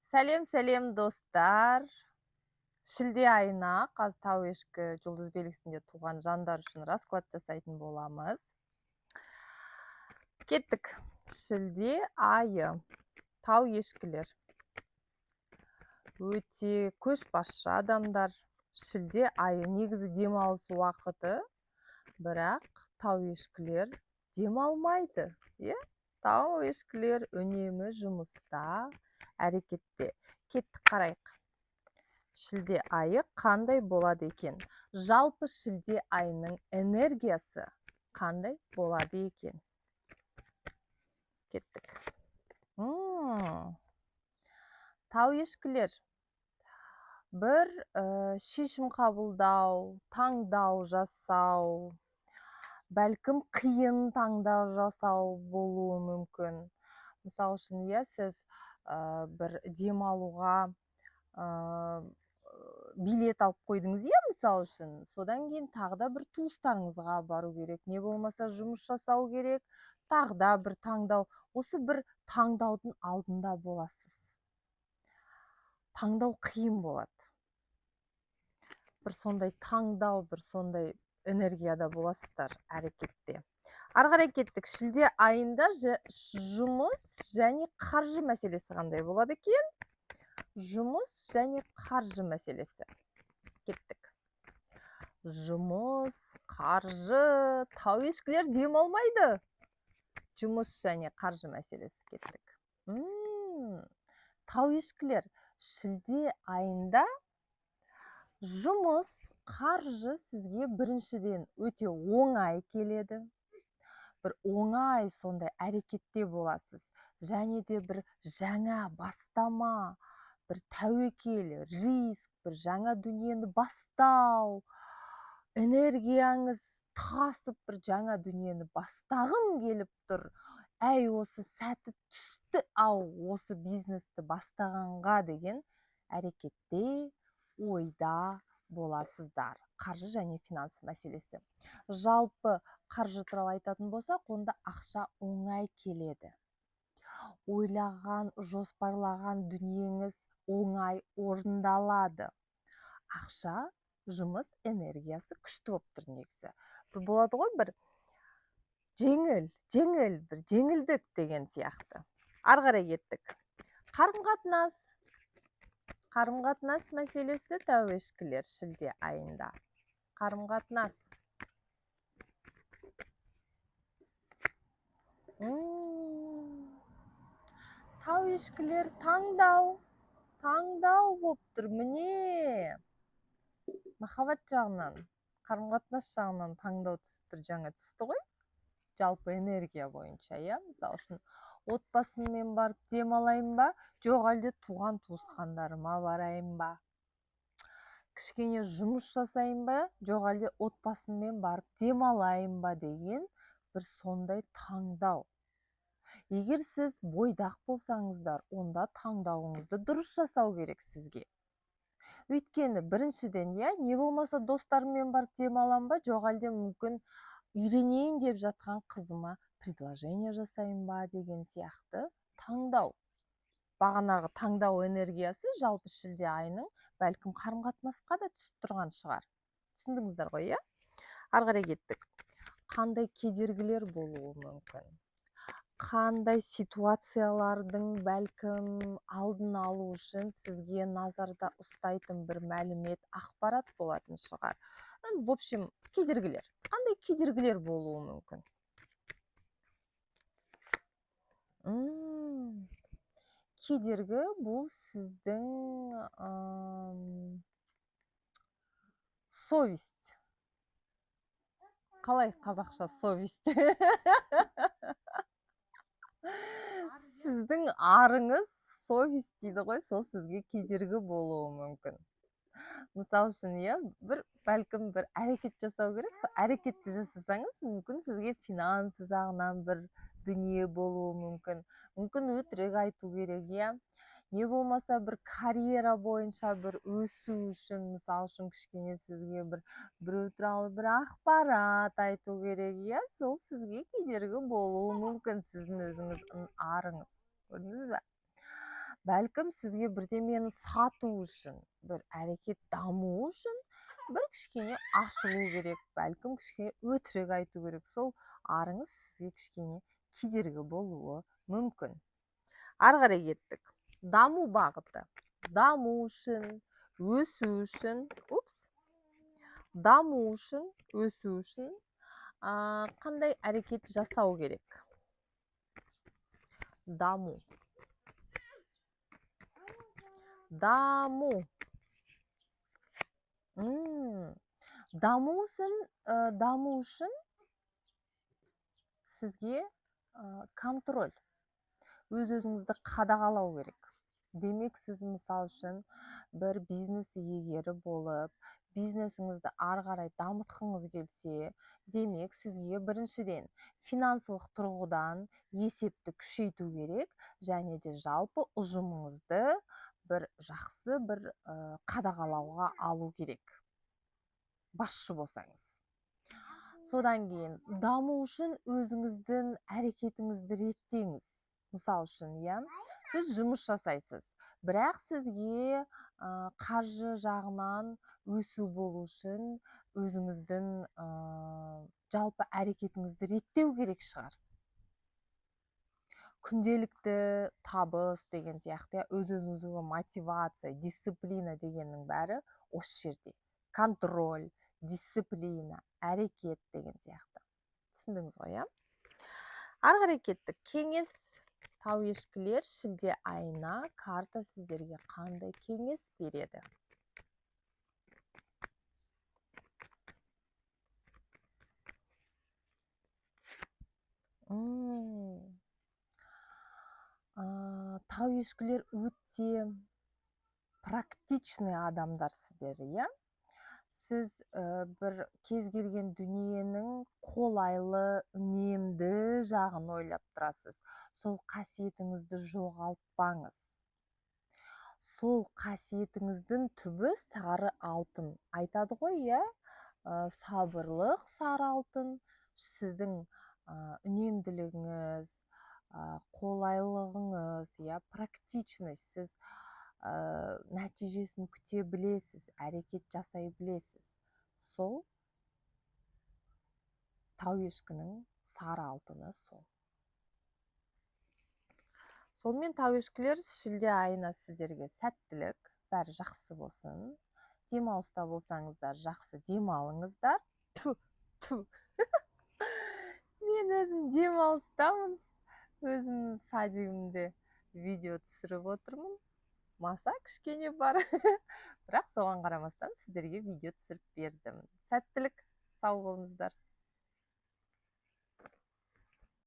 Сәлем достар. Шілде айына қазір тау ешкі жұлдыз белгісінде туған жандар үшін расклад жасайтын боламыз. Кеттік. Шілде айы. Тау ешкілер. Өте көшбасшы адамдар. Шілде айы негізі демалыс уақыты, бірақ тау ешкілер демалмайды. Тау ешкілер үнемі жұмыста, әрекетте. Кеттік қарайық. Шілде айы қандай болады екен? Жалпы шілде айының энергиясы қандай болады екен? Кеттік. Тау ешкілер. Бір шешім қабылдау, таңдау жасау, бәлкім қиын таңдау жасау болуы мүмкін. Мысалы үшін, сіз бір демалуға билет алып қойдыңыз, мысалы үшін. Содан кейін тағда бір туыстарыңызға бару керек, не болмаса жұмыс жасау керек, тағда бір таңдау. Осы бір таңдаудың алдында боласыз. Таңдау қиын болады. Бір сондай таңдау, бір сондай энергияда боласыздар әрекетте. Ары қарай кеттік. Шілде айында жұмыс және қаржы мәселесі қандай болады екен? Жұмыс және қаржы мәселесі. Кеттік. Жұмыс, қаржы, тау ешкілер демалмайды. Жұмыс және қаржы мәселесі. Кеттік. Тау ешкілер шілде айында жұмыс, қаржы сізге біріншіден өте оңай келеді. Бір оңай сондай әрекетте боласыз. Және де бір жаңа бастама, бір тәуекел, риск, бір жаңа дүниені бастау, энергияңыз тасып бір жаңа дүниені бастағым келіп тұр. Әй, осы сәті түсті, осы бизнесті бастағанға деген әрекетте, ойда боласыздар. Қаржы және финанс мәселесі. Жалпы қаржы туралы айтатын болсақ, онда ақша оңай келеді. Ойлаған, жоспарлаған дүниеңіз оңай орындалады. Ақша, жұмыс энергиясы күшті болып тұр негізі. Бір болады ғой, бір жеңіл, бір жеңілдік деген сияқты. Ары қарай кеттік. Қарым-қатынас мәселесі тау ешкілер шілде айында. Қарым-қатынас. Тау ешкілер таңдау болып тұр. Міне. Махаббат жағынан, қарым-қатынас жағынан таңдау түсіп тұр, жаңа түсті ғой. Жалпы энергия бойынша, мысалы үшін отбасыммен барып демалайын ба, жоқ әлде туған туысқандарыма барайын ба, кішкене жұмыс жасайын ба, жоқ әлде отбасыммен барып демалайын ба деген бір сондай таңдау. Егер сіз бойдақ болсаңыздар, онда таңдауыңызды дұрыс жасау керек сізге. Өйткені біріншіден, не болмаса достарыммен барып демалам ба, жоқ әлде мүмкін үйленейін деп жатқан қызыма предложение жасайын ба деген сияқты таңдау. Бағанағы таңдау энергиясы жалпы шілде айының бәлкім қарым-қатынасқа да түсіп тұрған шығар. Түсіндіңіздер ғой, Ары қарай кеттік. Қандай кедергілер болуы мүмкін? Қандай ситуациялардың бәлкім алдын алу үшін сізге назарда ұстайтын бір мәлімет, ақпарат болатын шығар. В общем, кедергілер. Қандай кедергілер болуы мүмкін? Кедергі бұл сіздің совесть. Қалай қазақша совесть? Сіздің арыңыз, совесть дейді ғой, сол сізге кедергі болуы мүмкін. Мысалы үшін, бәлкім бір әрекет жасау керек, сол әрекетті жасасаңыз, мүмкін сізге финанс жағынан бір дүние болуы мүмкін. Мүмкін өтірік айту керек, не болмаса бір карьера бойынша бір өсу үшін, мысалы үшін кішкене сізге біреу туралы бір ақпарат айту керек, сол сізге кедергі болуы мүмкін, сіздің өзіңіздің арыңыз. Көрдіңіз бе? бәлкім сізге бірдемені сату үшін, бір әрекет даму үшін бір кішкене ашылу керек, бәлкім кішкене өтірік айту керек. Сол арыңыз сізге кішкене кедергі болуы мүмкін. Ары қарай кеттік. Даму бағыты. Даму үшін, өсу үшін, даму үшін, өсу үшін қандай әрекет жасау керек? Даму. Даму. Даму үшін сізге контроль, өз-өзіңізді қадағалау керек. Демек, сіз мысал үшін бір бизнес иегері болып, бизнесіңізді ары қарай дамытқыңыз келсе, демек, сізге біріншіден финансылық тұрғыдан есепті күшейту керек, және де жалпы ұжымыңызды бір жақсы бір қадағалауға алу керек. Басшы болсаңыз. Содан кейін, даму үшін өзіңіздің әрекетіңізді реттеңіз. Мысал үшін, сіз жұмыс жасайсыз, бірақ сізге қаржы жағынан өсу болу үшін өзіңіздің жалпы әрекетіңізді реттеу керек шығар. Күнделікті табыс деген сияқты, өз-өзіңізге мотивация, дисциплина дегеннің бәрі осы жерде. Контроль, дисциплина, әрекет деген сияқты. Түсіндіңіз ғой, Ары қарай кеттік. Кеңес, тау ешкілер шілде айына карта сіздерге қандай кеңес береді? Тау ешкілер өте практичный адамдар сіздер, Сіз бір кез келген дүниенің қолайлы, үнемді жағын ойлап тұрасыз. Сол қасиетіңізді жоғалтпаңыз. Сол қасиетіңіздің түбі сары алтын. Айтады ғой, сабырлық сары алтын. Сіздің үнемділігіңіз, қолайлығыңыз, практичность, сіз нәтижесін күте білесіз, әрекет жасай білесіз. Сол тау ешкінің сары алтыны сол. Сонымен тау ешкілер шілде айына сіздерге сәттілік, бәрі жақсы болсын. Демалыста болсаңыздар, жақсы демалыңыздар. Мен өзім демалыстамын, өзімнің садигімде видео түсіріп отырмын. Маса кішкене бар, бірақ соған қарамастан сіздерге видео түсіріп бердім. Сәттілік, сау болыңыздар.